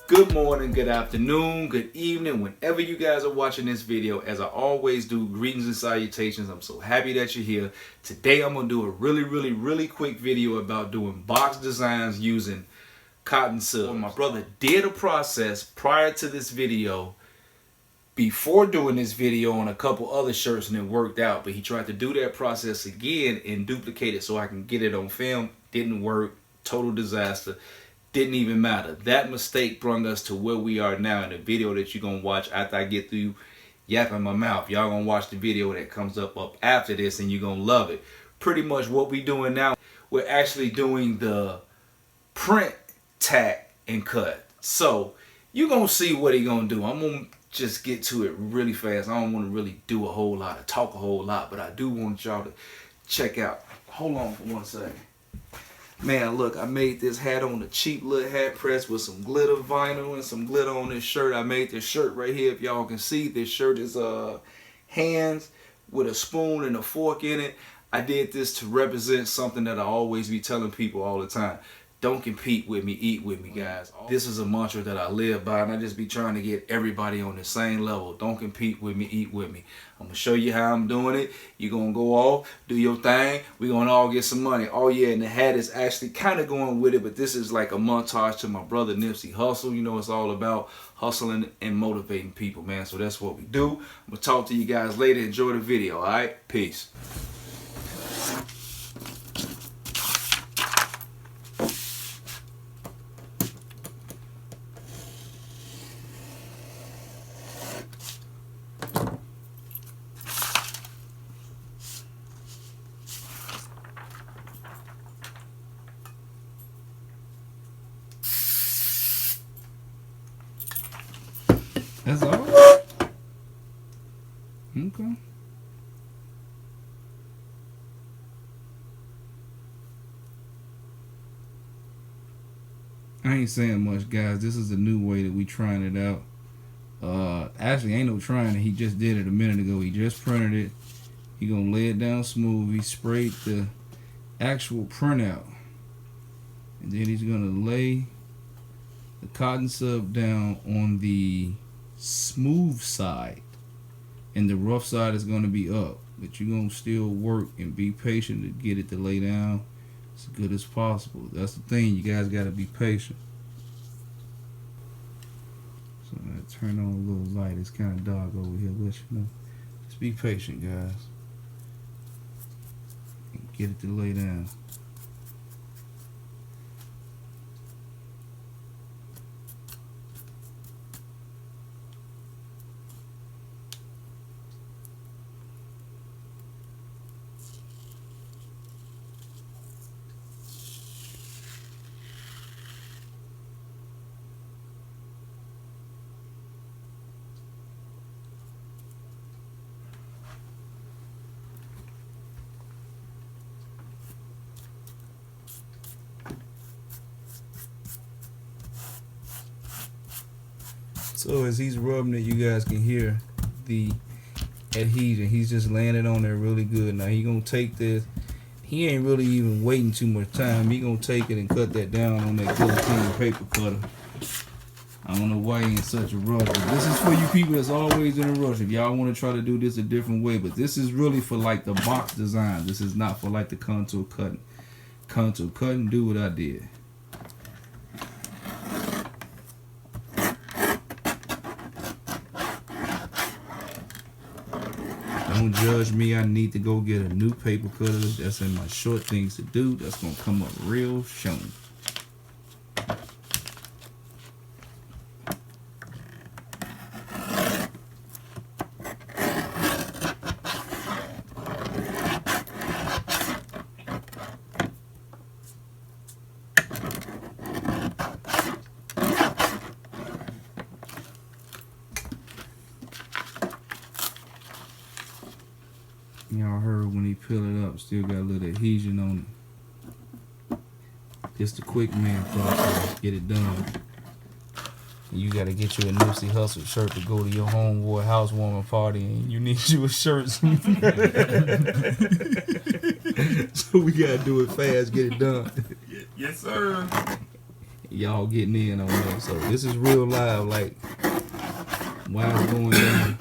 Good morning, good afternoon, good evening, whenever you guys are watching this video. As I always do, greetings and salutations. I'm so happy that you're here. Today I'm going to do a really quick video about doing box designs using CottonSubs. Well, my brother did a process prior to this video, before doing this video, on a couple other shirts, and it worked out. But he tried to do that process again and duplicate it so I can get it on film. Didn't work. Total disaster. Didn't even matter. That mistake brought us to where we are now. In the video that you're going to watch after I get through yapping my mouth, y'all going to watch the video that comes up after this, and you're going to love it. Pretty much what we doing now, we're actually doing the print, tack, and cut. So you're going to see what he going to do. I'm going to just get to it really fast. I don't want to really do a whole lot, or talk a whole lot, but I do want y'all to check out. Hold on for 1 second. Man, look, I made this hat on a cheap little hat press with some glitter vinyl and some glitter on this shirt. I made this shirt right here, if y'all can see. This shirt is hands with a spoon and a fork in it. I did this to represent something that I always be telling people all the time. Don't compete with me, eat with me, guys. This is a mantra that I live by, and I just be trying to get everybody on the same level. Don't compete with me, eat with me. I'm going to show you how I'm doing it. You're going to go off, do your thing. We're going to all get some money. Oh, yeah, and the hat is actually kind of going with it, but this is like a montage to my brother Nipsey Hussle. You know, it's all about hustling and motivating people, man. So that's what we do. I'm going to talk to you guys later. Enjoy the video, all right? Peace. That's all? Okay. I ain't saying much, guys. This is a new way that we trying it out. Actually, ain't no trying it. He just did it a minute ago. He just printed it. He gonna lay it down smooth. He sprayed the actual printout. And then he's gonna lay the CottonSub down on the smooth side, and the rough side is going to be up, but you're going to still work and be patient to get it to lay down as good as possible. That's the thing, you guys got to be patient. So I'm going to turn on a little light. It's kind of dark over here, let you know. Just be patient, guys, and get it to lay down. So as he's rubbing it, you guys can hear the adhesion. He's just laying it on there really good. Now he gonna take this. He ain't really even waiting too much time. He gonna take it and cut that down on that guillotine paper cutter. I don't know why he in such a rush, but this is for you people that's always in a rush. If y'all want to try to do this a different way, but this is really for like the box design. This is not for like the contour cutting. Contour cutting, do what I did. Don't judge me. I need to go get a new paper cutter. That's in my short things to do. That's gonna come up real soon. Y'all heard when he peeled it up, still got a little adhesion on it. Just a quick man process, get it done. You gotta get you a Nipsey Hussle shirt to go to your homeboy housewarming party, and you need you a shirt. So we gotta do it fast, get it done. Yes, sir. Y'all getting in on that. So this is real live, like while it's going down.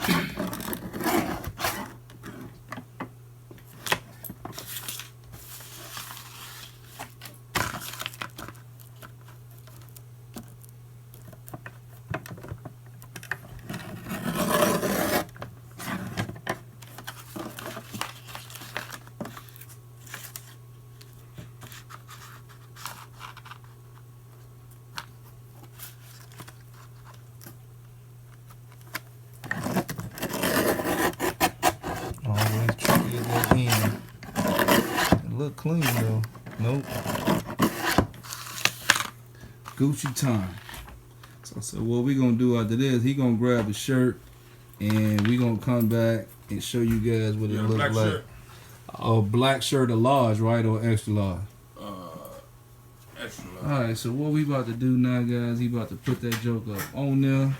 Always try to get that in. It look clean though. Nope. Gucci time. So I said, what we gonna do after this? He gonna grab a shirt, and we gonna come back and show you guys what it looks like. Shirt. A black shirt, a large, right, or extra large? Extra large. All right. So what we about to do now, guys? He about to put that joke up on there.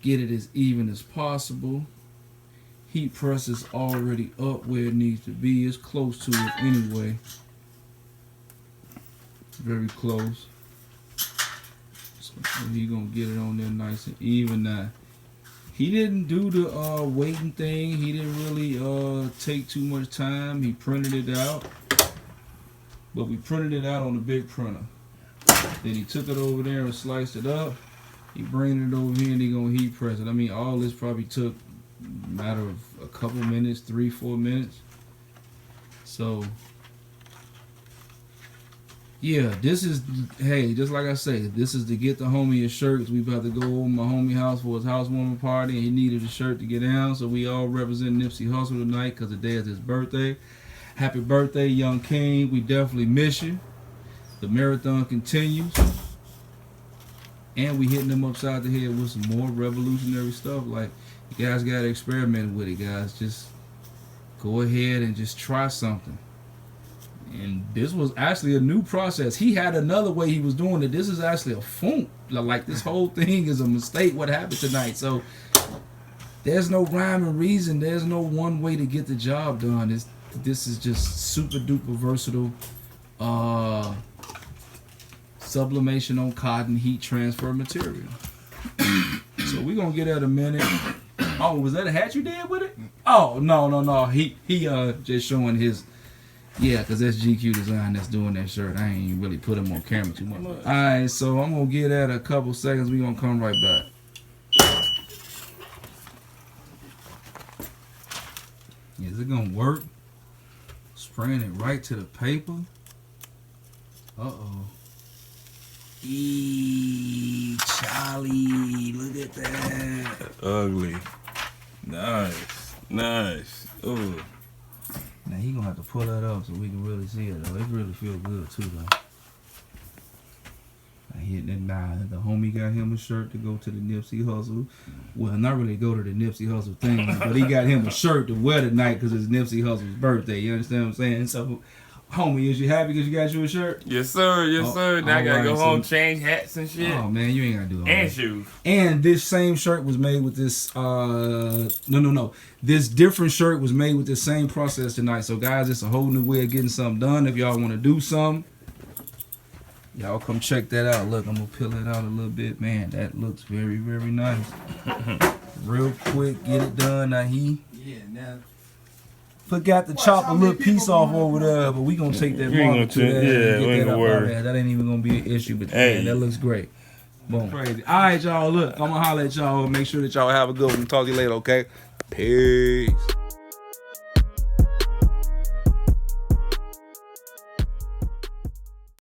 Get it as even as possible. Heat press is already up where it needs to be. It's close to it anyway. Very close. So he gonna get it on there nice and even. Now, he didn't do the waiting thing. He didn't really take too much time. He printed it out, but we printed it out on the big printer. Then he took it over there and sliced it up. He bringing it over here and he gonna heat press it. I mean, all this probably took a matter of a couple minutes, 3-4 minutes. So yeah, this is, hey, just like I say, this is to get the homie his shirts. We about to go over my homie house for his housewarming party, and he needed a shirt to get down. So we all represent Nipsey Hussle tonight because today is his birthday. Happy birthday, young king. We definitely miss you. The marathon continues. And we hitting them upside the head with some more revolutionary stuff. Like, you guys got to experiment with it, guys. Just go ahead and just try something. And this was actually a new process. He had another way he was doing it. This is actually a funk. Like, this whole thing is a mistake what happened tonight. So there's no rhyme and reason. There's no one way to get the job done. This is just super duper versatile sublimation on cotton heat transfer material. So we're gonna get at a minute. Oh, was that a hat you did with it? Oh, no. He just showing his, yeah, because that's GQ Design that's doing that shirt. I ain't really put him on camera too much. Alright, so I'm gonna get at a couple seconds. We're gonna come right back. Is it gonna work? Spraying it right to the paper. Uh-oh. Eee, Charlie, look at that. Ugly. Nice. Ooh. Now he gonna have to pull that up so we can really see it though. It really feel good too though. Now the homie got him a shirt to go to the Nipsey Hussle. Well, not really go to the Nipsey Hussle thing, but he got him a shirt to wear tonight because it's Nipsey Hussle's birthday. You understand what I'm saying? So, homie, is you happy because you got you a shirt? Yes, sir. Now I gotta go home, change hats and shit. Oh man, you ain't gotta do all and that. shoes. And this same shirt was made with this. No. This different shirt was made with the same process tonight. So guys, it's a whole new way of getting something done. If y'all want to do something, y'all come check that out. Look, I'm gonna peel it out a little bit. Man, that looks very, very nice. Real quick, get it done. Now now. Forgot to chop a little piece off over there, but we gonna take that marker to that and get that up out of there. That ain't even gonna be an issue, but man, that looks great. Boom. Crazy. All right, y'all. Look, I'm gonna holler at y'all. Make sure that y'all have a good one. Talk to you later, okay? Peace.